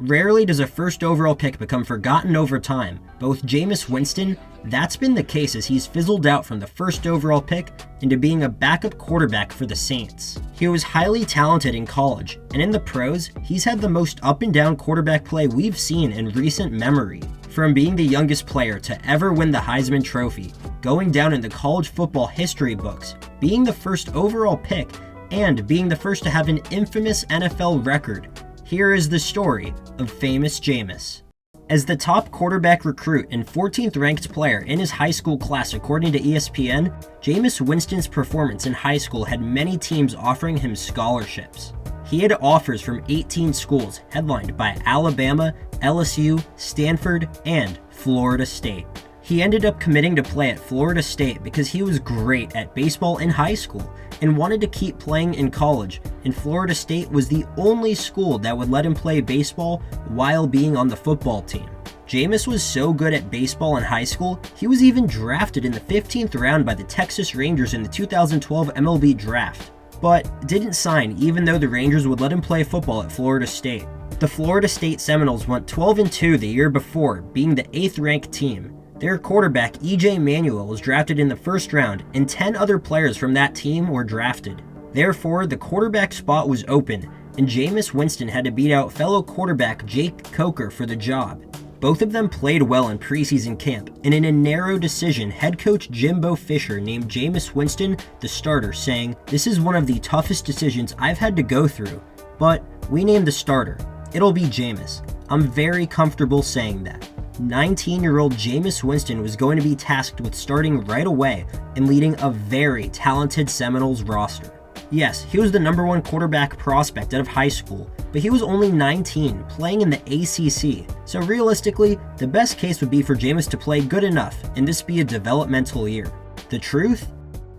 Rarely does a first overall pick become forgotten over time, but with Jameis Winston, that's been the case as he's fizzled out from the first overall pick into being a backup quarterback for the Saints. He was highly talented in college, and in the pros, he's had the most up and down quarterback play we've seen in recent memory. From being the youngest player to ever win the Heisman Trophy, going down in the college football history books, being the first overall pick, and being the first to have an infamous NFL record, here is the story of famous Jameis. As the top quarterback recruit and 14th ranked player in his high school class according to ESPN, Jameis Winston's performance in high school had many teams offering him scholarships. He had offers from 18 schools headlined by Alabama, LSU, Stanford, and Florida State. He ended up committing to play at Florida State because he was great at baseball in high school and wanted to keep playing in college, and Florida State was the only school that would let him play baseball while being on the football team. Jameis was so good at baseball in high school, he was even drafted in the 15th round by the Texas Rangers in the 2012 MLB draft, but didn't sign even though the Rangers would let him play football at Florida State. The Florida State Seminoles went 12-2 the year before, being the 8th ranked team. Their quarterback, E.J. Manuel, was drafted in the first round, and 10 other players from that team were drafted. Therefore, the quarterback spot was open, and Jameis Winston had to beat out fellow quarterback Jake Coker for the job. Both of them played well in preseason camp, and in a narrow decision, head coach Jimbo Fisher named Jameis Winston the starter, saying, "This is one of the toughest decisions I've had to go through, but we named the starter. It'll be Jameis. I'm very comfortable saying that." 19-year-old Jameis Winston was going to be tasked with starting right away and leading a very talented Seminoles roster. Yes, he was the #1 quarterback prospect out of high school, but he was only 19, playing in the ACC, so realistically, the best case would be for Jameis to play good enough and this be a developmental year. The truth?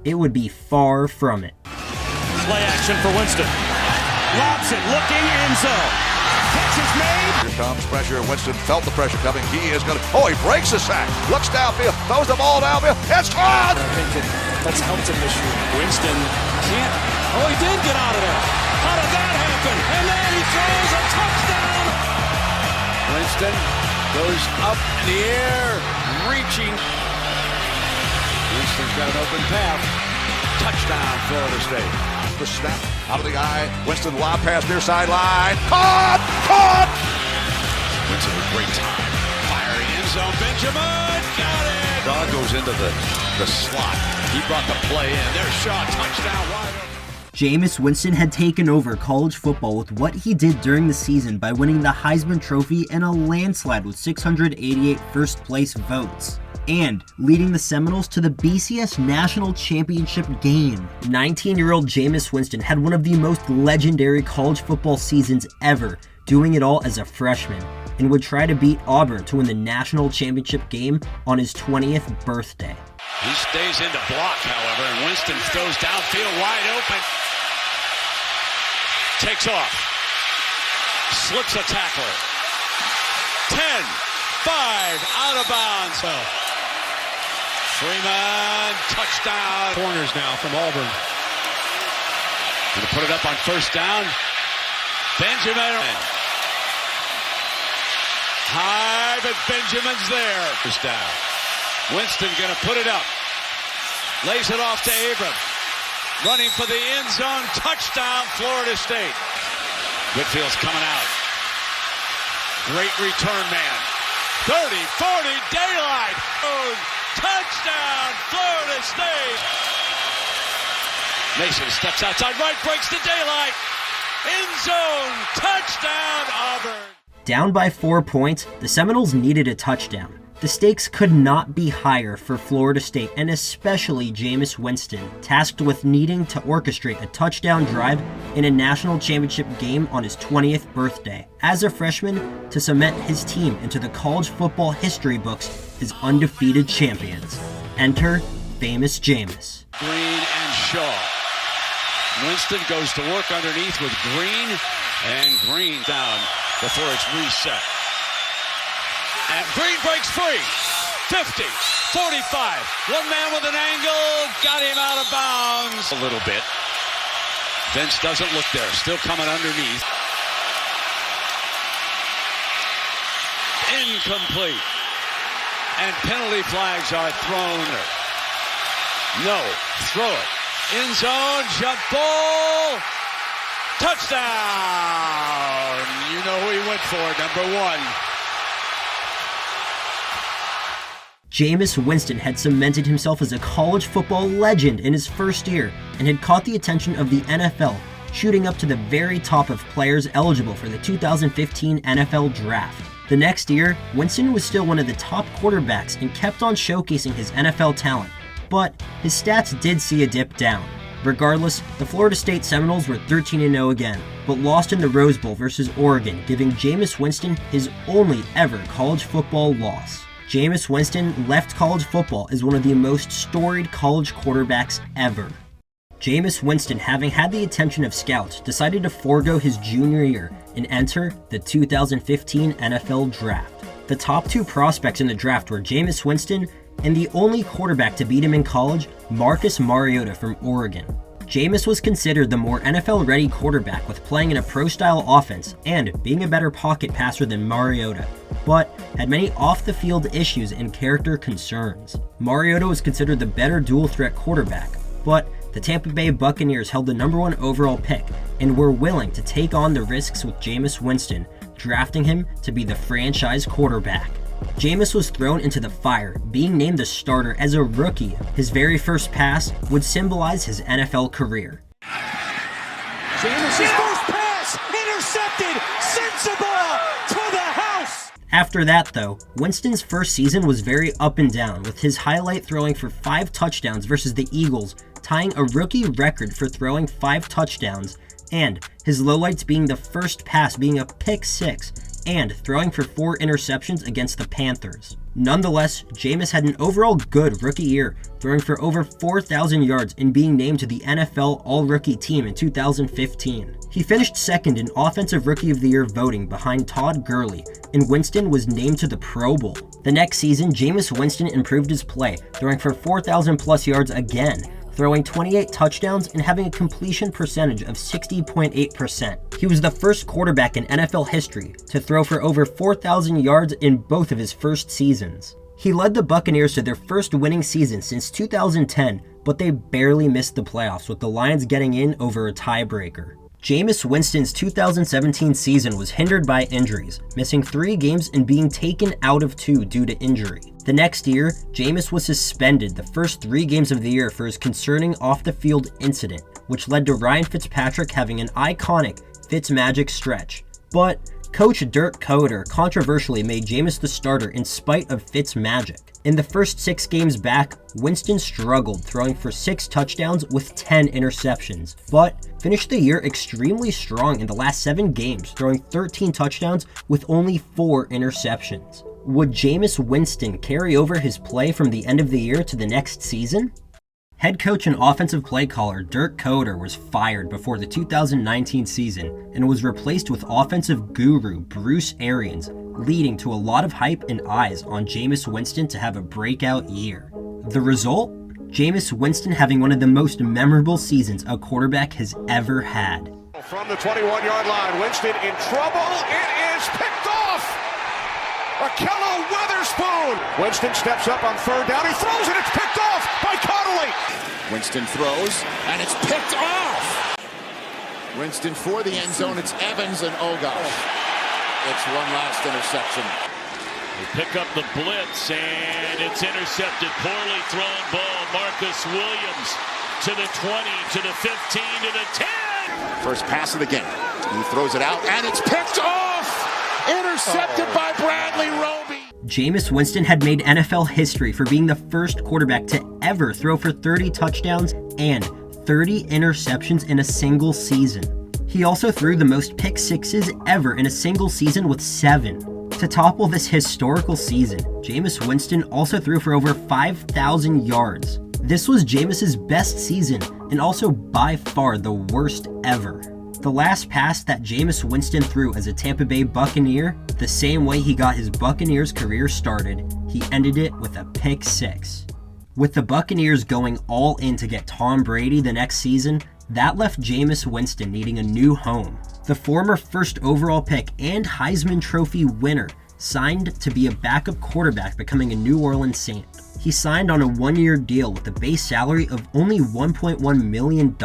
It would be far from it. Play action for Winston. Lobs it, looking end zone. Catch is made. Here comes pressure. Winston felt the pressure coming. He is going to. Oh, he breaks the sack. Looks downfield. Throws the ball downfield. It's caught. I think that's helped him this year. Winston can't. Oh, he did get out of there. How did that happen? And then he throws a touchdown. Winston goes up in the air, reaching. Winston's got an open path. Touchdown, Florida State. The snap out of the eye. Winston lob pass near sideline. Caught! Caught! Winston with great time. Firing end zone. Benjamin got it. Dog goes into the slot. He brought the play in. There's Shaw. Touchdown. Wide open. Jameis Winston had taken over college football with what he did during the season by winning the Heisman Trophy in a landslide with 688 first-place votes, and leading the Seminoles to the BCS National Championship game. 19-year-old Jameis Winston had one of the most legendary college football seasons ever, doing it all as a freshman, and would try to beat Auburn to win the national championship game on his 20th birthday. He stays into block, however, and Winston throws downfield wide open. Takes off. Slips a tackler. 10, 5, out of bounds. Freeman, touchdown. Corners now from Auburn. Going to put it up on first down. Benjamin. High, but Benjamin's there. First down. Winston going to put it up. Lays it off to Abram. Running for the end zone. Touchdown, Florida State. Whitfield's coming out. Great return man. 30, 40, daylight. Oh, touchdown, Florida State. Mason steps outside right, breaks the daylight. End zone. Touchdown, Auburn. Down by 4 points, the Seminoles needed a touchdown. The stakes could not be higher for Florida State, and especially Jameis Winston, tasked with needing to orchestrate a touchdown drive in a national championship game on his 20th birthday. As a freshman, to cement his team into the college football history books as undefeated champions. Enter famous Jameis. Green and Shaw. Winston goes to work underneath with Green, and Green down before it's reset. And Green breaks free. 50, 45. One man with an angle. Got him out of bounds. A little bit. Vince doesn't look there. Still coming underneath. incomplete. And penalty flags are thrown. No, throw it. End zone, jump ball, touchdown! You know who he went for, number 1. Jameis Winston had cemented himself as a college football legend in his first year and had caught the attention of the NFL, shooting up to the very top of players eligible for the 2015 NFL Draft. The next year, Winston was still one of the top quarterbacks and kept on showcasing his NFL talent, but his stats did see a dip down. Regardless, the Florida State Seminoles were 13-0 again, but lost in the Rose Bowl versus Oregon, giving Jameis Winston his only ever college football loss. Jameis Winston left college football as one of the most storied college quarterbacks ever. Jameis Winston, having had the attention of scouts, decided to forego his junior year and enter the 2015 NFL Draft. The top 2 prospects in the draft were Jameis Winston and the only quarterback to beat him in college, Marcus Mariota from Oregon. Jameis was considered the more NFL-ready quarterback with playing in a pro-style offense and being a better pocket passer than Mariota, but had many off-the-field issues and character concerns. Mariota was considered the better dual-threat quarterback, but the Tampa Bay Buccaneers held the number 1 overall pick and were willing to take on the risks with Jameis Winston, drafting him to be the franchise quarterback. Jameis was thrown into the fire, being named the starter as a rookie. His very first pass would symbolize his NFL career. Jameis' first pass, intercepted, sends the ball to the house. After that, though, Winston's first season was very up and down, with his highlight throwing for 5 touchdowns versus the Eagles, tying a rookie record for throwing 5 touchdowns, and his lowlights being the first pass being a pick 6, and throwing for 4 interceptions against the Panthers. Nonetheless, Jameis had an overall good rookie year, throwing for over 4,000 yards and being named to the NFL All-Rookie team in 2015. He finished second in Offensive Rookie of the Year voting behind Todd Gurley, and Winston was named to the Pro Bowl. The next season, Jameis Winston improved his play, throwing for 4,000 plus yards again, throwing 28 touchdowns and having a completion percentage of 60.8%. He was the first quarterback in NFL history to throw for over 4,000 yards in both of his first seasons. He led the Buccaneers to their first winning season since 2010, but they barely missed the playoffs, with the Lions getting in over a tiebreaker. Jameis Winston's 2017 season was hindered by injuries, missing 3 games and being taken out of 2 due to injury. The next year, Jameis was suspended the first 3 games of the year for his concerning off-the-field incident, which led to Ryan Fitzpatrick having an iconic Fitzmagic stretch. But Coach Dirk Koetter controversially made Jameis the starter in spite of Fitzmagic. In the first 6 games back, Winston struggled, throwing for 6 touchdowns with 10 interceptions, but finished the year extremely strong in the last 7 games, throwing 13 touchdowns with only 4 interceptions. Would Jameis Winston carry over his play from the end of the year to the next season? Head coach and offensive play caller Dirk Koetter was fired before the 2019 season and was replaced with offensive guru Bruce Arians, leading to a lot of hype and eyes on Jameis Winston to have a breakout year. The result? Jameis Winston having one of the most memorable seasons a quarterback has ever had. From the 21-yard line, Winston in trouble. It is picked off. Akello Witherspoon. Winston steps up on 3rd down. He throws it. It's picked off by Connolly. Winston throws, and it's picked off. Winston for the end zone. It's Evans, and oh gosh, it's one last interception. They pick up the blitz, and it's intercepted. Poorly thrown ball. Marcus Williams to the 20, to the 15, to the 10. First pass of the game. He throws it out, and it's picked off. Intercepted by Bradley Roby. Jameis Winston had made NFL history for being the first quarterback to ever throw for 30 touchdowns and 30 interceptions in a single season. He also threw the most pick sixes ever in a single season with 7. To topple this historical season, Jameis Winston also threw for over 5,000 yards. This was Jameis's best season and also by far the worst ever. The last pass that Jameis Winston threw as a Tampa Bay Buccaneer, the same way he got his Buccaneers career started, he ended it with a pick 6. With the Buccaneers going all in to get Tom Brady the next season, that left Jameis Winston needing a new home. The former first overall pick and Heisman Trophy winner signed to be a backup quarterback, becoming a New Orleans Saint. He signed on a one-year deal with a base salary of only $1.1 million,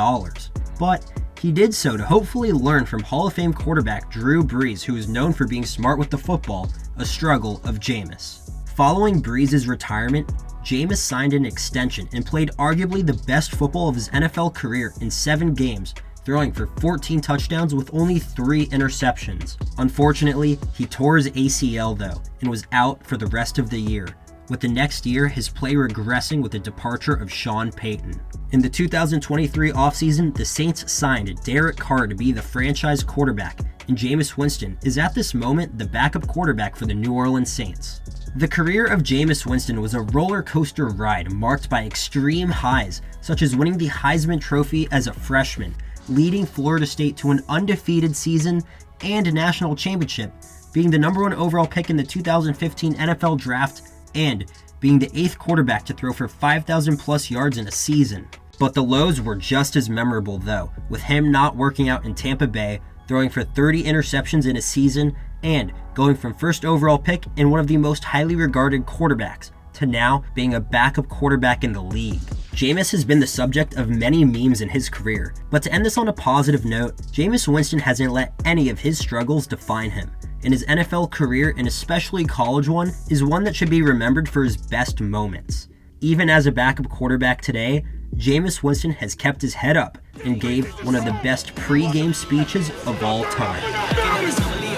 but he did so to hopefully learn from Hall of Fame quarterback Drew Brees, who is known for being smart with the football, a struggle of Jameis. Following Brees' retirement, Jameis signed an extension and played arguably the best football of his NFL career in 7 games, throwing for 14 touchdowns with only 3 interceptions. Unfortunately, he tore his ACL though, and was out for the rest of the year, with the next year his play regressing with the departure of Sean Payton. In the 2023 offseason, the Saints signed Derek Carr to be the franchise quarterback, and Jameis Winston is at this moment the backup quarterback for the New Orleans Saints. The career of Jameis Winston was a roller coaster ride marked by extreme highs, such as winning the Heisman Trophy as a freshman, leading Florida State to an undefeated season and a national championship, being the #1 overall pick in the 2015 NFL Draft, and being the 8th quarterback to throw for 5,000 plus yards in a season. But the lows were just as memorable though, with him not working out in Tampa Bay, throwing for 30 interceptions in a season, and going from first overall pick and one of the most highly regarded quarterbacks to now being a backup quarterback in the league. Jameis has been the subject of many memes in his career, but to end this on a positive note, Jameis Winston hasn't let any of his struggles define him, and his NFL career, and especially college one, is one that should be remembered for his best moments. Even as a backup quarterback today, Jameis Winston has kept his head up and gave one of the best pre-game speeches of all time.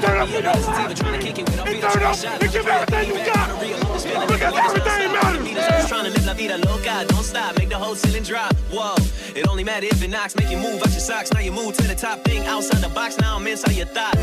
Turn up, everything you got. Look at everything matters. Trying to live la vida loca, don't stop, make the whole ceiling drop. Whoa, it only matters if it knocks, make you move out your socks. Now you move to the top thing outside the box. Now I'm inside your thoughts.